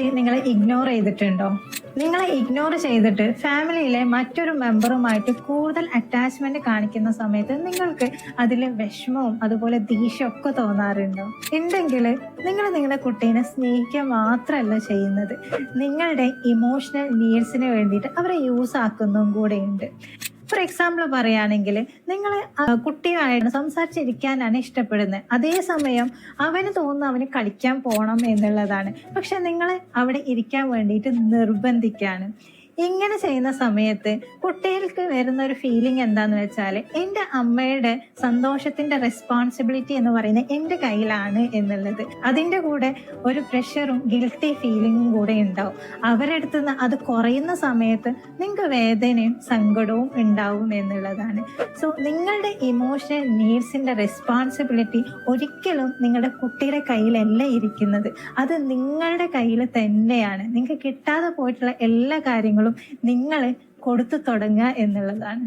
കുട്ടി നിങ്ങളെ ഇഗ്നോർ ചെയ്തിട്ടുണ്ടോ? നിങ്ങളെ ഇഗ്നോർ ചെയ്തിട്ട് ഫാമിലിയിലെ മറ്റൊരു മെമ്പറുമായിട്ട് കൂടുതൽ അറ്റാച്ച്മെന്റ് കാണിക്കുന്ന സമയത്ത് നിങ്ങൾക്ക് അതിൽ വിഷമവും അതുപോലെ ദേഷ്യം ഒക്കെ തോന്നാറുണ്ടോ? ഉണ്ടെങ്കിൽ നിങ്ങൾ നിങ്ങളുടെ കുട്ടീനെ സ്നേഹിക്കുക മാത്രമല്ല ചെയ്യുന്നത്, നിങ്ങളുടെ ഇമോഷണൽ നീഡ്സിന് വേണ്ടിയിട്ട് അവരെ യൂസ് ആക്കുന്നതും കൂടെ ഉണ്ട്. ഫോർ എക്സാമ്പിൾ പറയുകയാണെങ്കിൽ, നിങ്ങൾ കുട്ടിയുമായിട്ട് സംസാരിച്ചിരിക്കാനാണ് ഇഷ്ടപ്പെടുന്നത്, അതേസമയം അവന് തോന്നുന്നു അവന് കളിക്കാൻ പോകണം എന്നുള്ളതാണ്, പക്ഷെ നിങ്ങൾ അവിടെ ഇരിക്കാൻ വേണ്ടിയിട്ട് നിർബന്ധിക്കുകയാണ്. ഇങ്ങനെ ചെയ്യുന്ന സമയത്ത് കുട്ടികൾക്ക് വരുന്ന ഒരു ഫീലിംഗ് എന്താന്ന് വെച്ചാൽ, എൻ്റെ അമ്മയുടെ സന്തോഷത്തിന്റെ റെസ്പോൺസിബിലിറ്റി എന്ന് പറയുന്നത് എൻ്റെ കയ്യിലാണ് എന്നുള്ളത്. അതിൻ്റെ കൂടെ ഒരു പ്രഷറും ഗിൽറ്റി ഫീലിംഗും കൂടെ ഉണ്ടാവും. അവരുടെ അടുത്ത് നിന്ന് അത് കുറയുന്ന സമയത്ത് നിങ്ങൾക്ക് വേദനയും സങ്കടവും ഉണ്ടാവും എന്നുള്ളതാണ്. സോ നിങ്ങളുടെ ഇമോഷണൽ നീഡ്സിന്റെ റെസ്പോൺസിബിലിറ്റി ഒരിക്കലും നിങ്ങളുടെ കുട്ടിയുടെ കയ്യിലല്ല ഇരിക്കുന്നത്, അത് നിങ്ങളുടെ കയ്യിൽ തന്നെയാണ്. നിങ്ങൾക്ക് കിട്ടാതെ പോയിട്ടുള്ള എല്ലാ കാര്യങ്ങളും നിങ്ങൾ കൊടുത്തു തുടങ്ങുക എന്നുള്ളതാണ്.